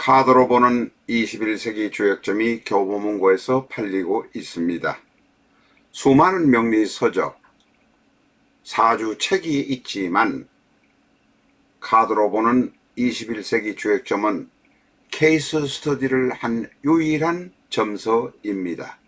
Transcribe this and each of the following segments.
카드로 보는 21세기 조약점이 교보문고에서 팔리고 있습니다. 수많은 명리 서적, 사주 책이 있지만 카드로 보는 21세기 조약점은 케이스 스터디를 한 유일한 점서입니다.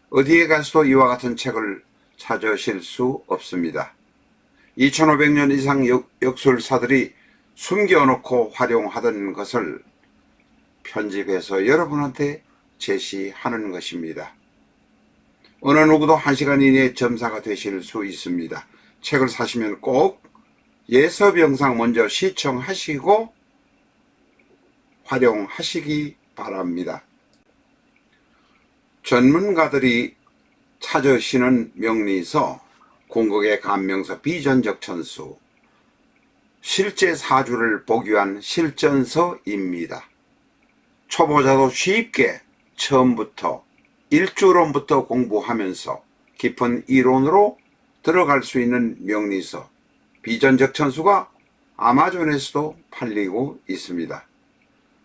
어디에 가서도 이와 같은 책을 찾으실 수 없습니다. 2500년 이상 역술사들이 숨겨놓고 활용하던 것을 편집해서 여러분한테 제시하는 것입니다. 어느 누구도 1시간 이내에 점사가 되실 수 있습니다. 책을 사시면 꼭 예습 영상 먼저 시청하시고 활용하시기 바랍니다. 전문가들이 찾으시는 명리서, 궁극의 감명서, 비전적 천수, 실제 사주를 보기 위한 실전서입니다. 초보자도 쉽게 처음부터 일주론부터 공부하면서 깊은 이론으로 들어갈 수 있는 명리서, 비전적 천수가 아마존에서도 팔리고 있습니다.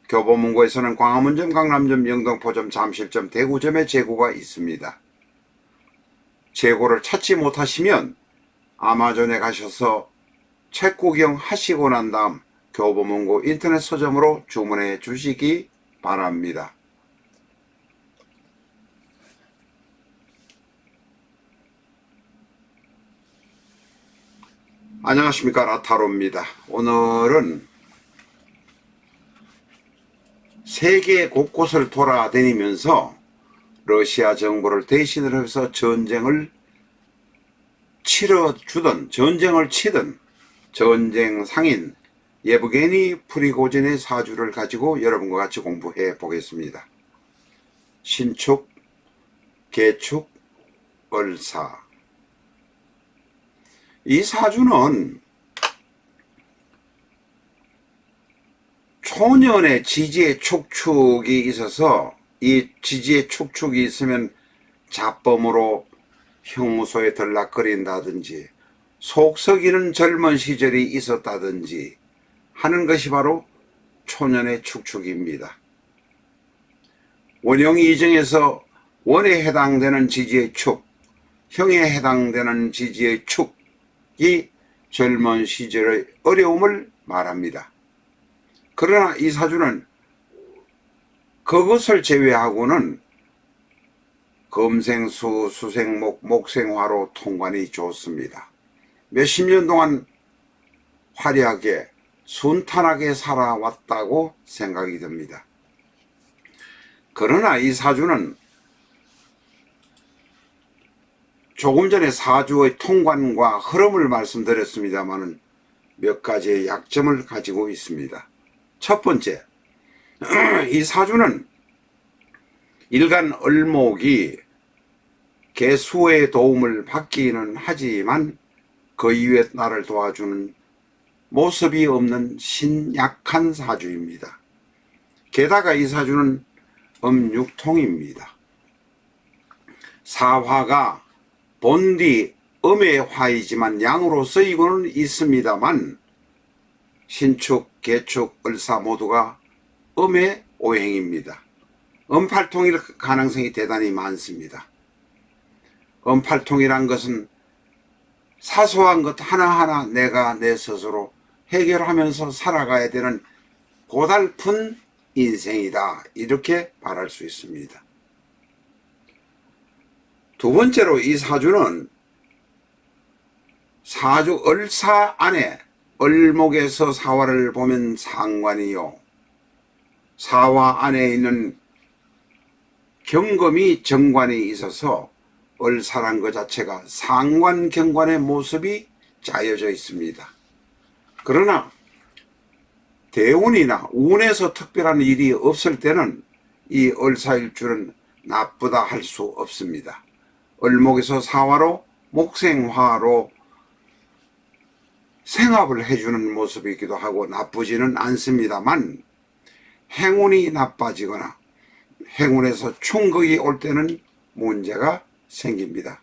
교보문고에서는 광화문점, 강남점, 영등포점, 잠실점, 대구점에 재고가 있습니다. 재고를 찾지 못하시면 아마존에 가셔서 책 구경하시고 난 다음 교보문고 인터넷 서점으로 주문해 주시기 바랍니다. 안녕하십니까, 라타로입니다. 오늘은 세계 곳곳을 돌아다니면서 러시아 정부를 대신을 해서 전쟁을 치러주던, 전쟁을 치던 전쟁 상인 예브게니 프리고진의 사주를 가지고 여러분과 같이 공부해 보겠습니다. 신축, 개축, 을사. 이 사주는 초년의 지지의 축축이 있어서 이 지지의 축축이 있으면 잡범으로 형무소에 들락거린다든지 속 썩이는 젊은 시절이 있었다든지 하는 것이 바로 초년의 축축입니다. 원형 이정에서 원에 해당되는 지지의 축, 형에 해당되는 지지의 축이 젊은 시절의 어려움을 말합니다. 그러나 이 사주는 그것을 제외하고는 금생수, 수생목, 목생화로 통관이 좋습니다. 몇십 년 동안 화려하게 순탄하게 살아왔다고 생각이 듭니다. 그러나 이 사주는 조금 전에 사주의 통관과 흐름을 말씀드렸습니다만 몇 가지의 약점을 가지고 있습니다. 첫 번째, 이 사주는 일간 을목이 개수의 도움을 받기는 하지만 그 이후에 나를 도와주는 모습이 없는 신약한 사주입니다. 게다가 이 사주는 음육통입니다. 사화가 본디 음의 화이지만 양으로 쓰이고는 있습니다만 신축, 개축, 을사 모두가 음의 오행입니다. 음팔통일 가능성이 대단히 많습니다. 음팔통이란 것은 사소한 것 하나하나 내가 내 스스로 해결하면서 살아가야 되는 고달픈 인생이다, 이렇게 말할 수 있습니다. 두 번째로 이 사주는 사주 을사 안에 을목에서 사화를 보면 상관이요, 사화 안에 있는 경금이 정관이 있어서 을사란 것 자체가 상관경관의 모습이 짜여져 있습니다. 그러나 대운이나 운에서 특별한 일이 없을 때는 이 을사일주는 나쁘다 할 수 없습니다. 을목에서 사화로 목생화로 생합을 해주는 모습이기도 하고 나쁘지는 않습니다만 행운이 나빠지거나 행운에서 충격이 올 때는 문제가 생깁니다.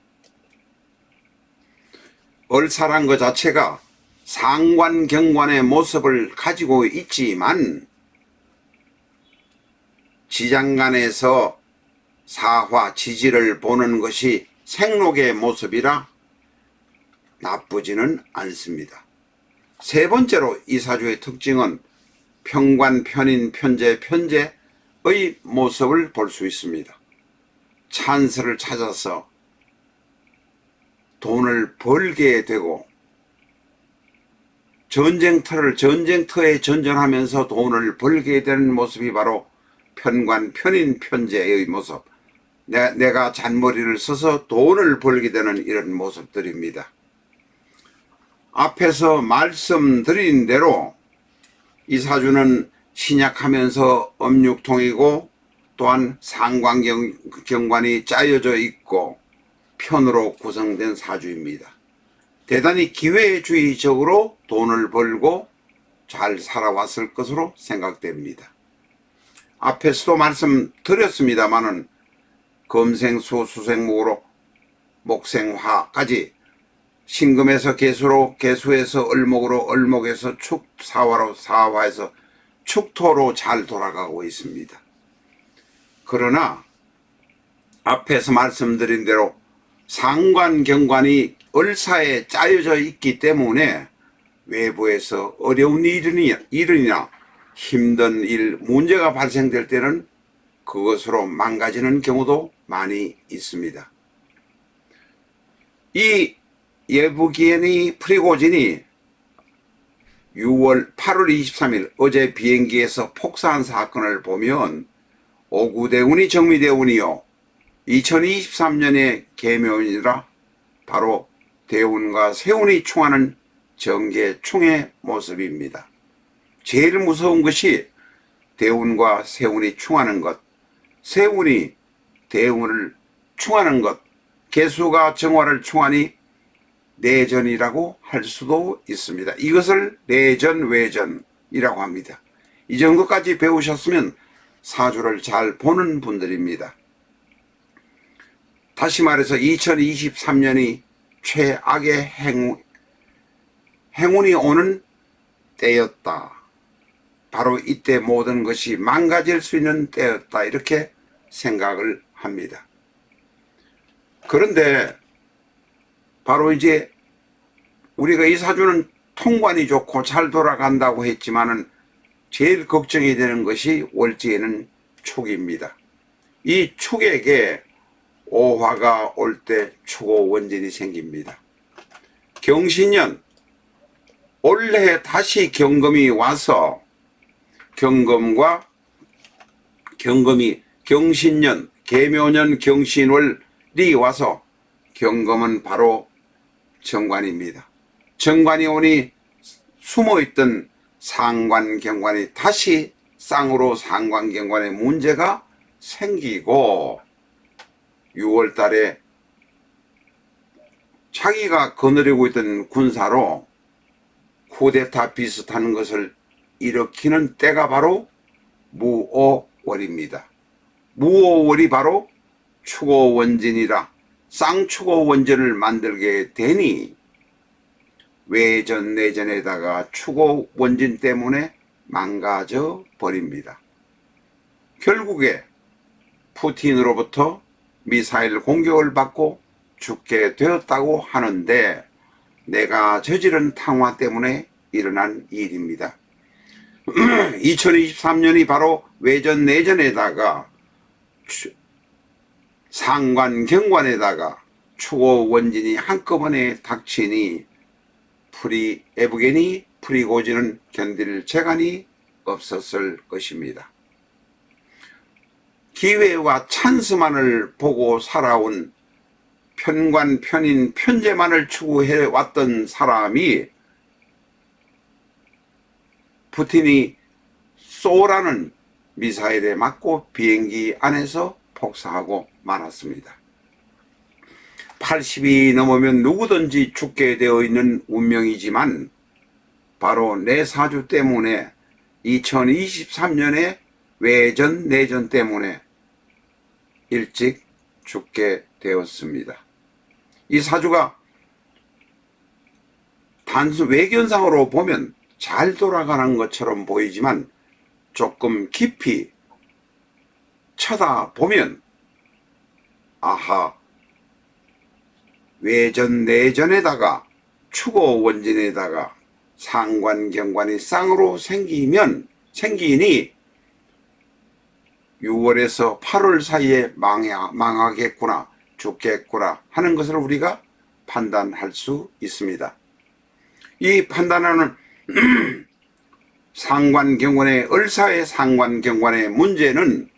을사란 것 자체가 상관경관의 모습을 가지고 있지만 지장간에서 사화, 지지를 보는 것이 생록의 모습이라 나쁘지는 않습니다. 세 번째로 이 사주의 특징은 평관, 편인, 편재, 편재의 모습을 볼 수 있습니다. 찬스를 찾아서 돈을 벌게 되고 전쟁터에 전전하면서 돈을 벌게 되는 모습이 바로 편관, 편인, 편재의 모습. 내가 잔머리를 써서 돈을 벌게 되는 이런 모습들입니다. 앞에서 말씀드린 대로 이 사주는 신약하면서 음육통이고 또한 상관경관이 짜여져 있고 편으로 구성된 사주입니다. 대단히 기회주의적으로 돈을 벌고 잘 살아왔을 것으로 생각됩니다. 앞에서도 말씀드렸습니다마는 금생수, 수생목으로 목생화까지 신금에서 계수로, 계수에서 을목으로, 을목에서 축, 사화로, 사화에서 축토로 잘 돌아가고 있습니다. 그러나 앞에서 말씀드린 대로 상관경관이 을사에 짜여져 있기 때문에 외부에서 어려운 일이나 힘든 일, 문제가 발생될 때는 그것으로 망가지는 경우도 많이 있습니다. 이 예부기엔이 프리고진이 8월 23일 어제 비행기에서 폭사한 사건을 보면 오구대운이 정미대운이요 2023년의 계묘인이라 바로 대운과 세운이 충하는 정계충의 모습입니다. 제일 무서운 것이 대운과 세운이 충하는 것, 세운이 대운을 충하는 것, 계수가 정화를 충하니 내전이라고 할 수도 있습니다. 이것을 내전, 외전이라고 합니다. 이 정도까지 배우셨으면 사주를 잘 보는 분들입니다. 다시 말해서 2023년이 최악의 행운이 오는 때였다. 바로 이때 모든 것이 망가질 수 있는 때였다. 이렇게 생각을 합니다. 그런데 바로 이제 우리가 이 사주는 통관이 좋고 잘 돌아간다고 했지만은 제일 걱정이 되는 것이 월지에는 축입니다. 이 축에게 오화가 올 때 축오원진이 생깁니다. 경신년 올해 다시 경금이 와서 경금이 경신년 계묘년 경신월이 와서 경금은 바로 정관입니다. 정관이 오니 숨어있던 상관경관이 다시 쌍으로 상관경관에 문제가 생기고 6월 달에 자기가 거느리고 있던 군사로 쿠데타 비슷한 것을 일으키는 때가 바로 무오월입니다. 무오월이 바로 축오원진이라 쌍축오원진을 만들게 되니 외전 내전에다가 축오원진 때문에 망가져 버립니다. 결국에 푸틴으로부터 미사일 공격을 받고 죽게 되었다고 하는데 내가 저지른 탕화 때문에 일어난 일입니다. 2023년이 바로 외전 내전에다가 상관경관에다가 축오원진이 한꺼번에 닥치니 에브게니 프리고진은 견딜 재간이 없었을 것입니다. 기회와 찬스만을 보고 살아온 편관, 편인, 편재만을 추구해왔던 사람이 푸틴이 쏘라는 미사일에 맞고 비행기 안에서 폭사하고 말았습니다. 80이 넘으면 누구든지 죽게 되어 있는 운명이지만 바로 내 사주 때문에 2023년에 외전, 내전 때문에 일찍 죽게 되었습니다. 이 사주가 단순 외견상으로 보면 잘 돌아가는 것처럼 보이지만 조금 깊이 쳐다보면 아하, 외전 내전에다가 추고 원진에다가 상관경관이 쌍으로 생기니 6월에서 8월 사이에 망하겠구나, 죽겠구나 하는 것을 우리가 판단할 수 있습니다. 이 판단하는 상관경관의 을사의 상관경관의 문제는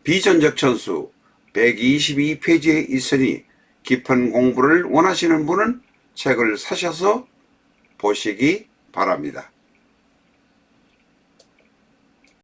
비전적 천수 122페이지에 있으니 깊은 공부를 원하시는 분은 책을 사셔서 보시기 바랍니다.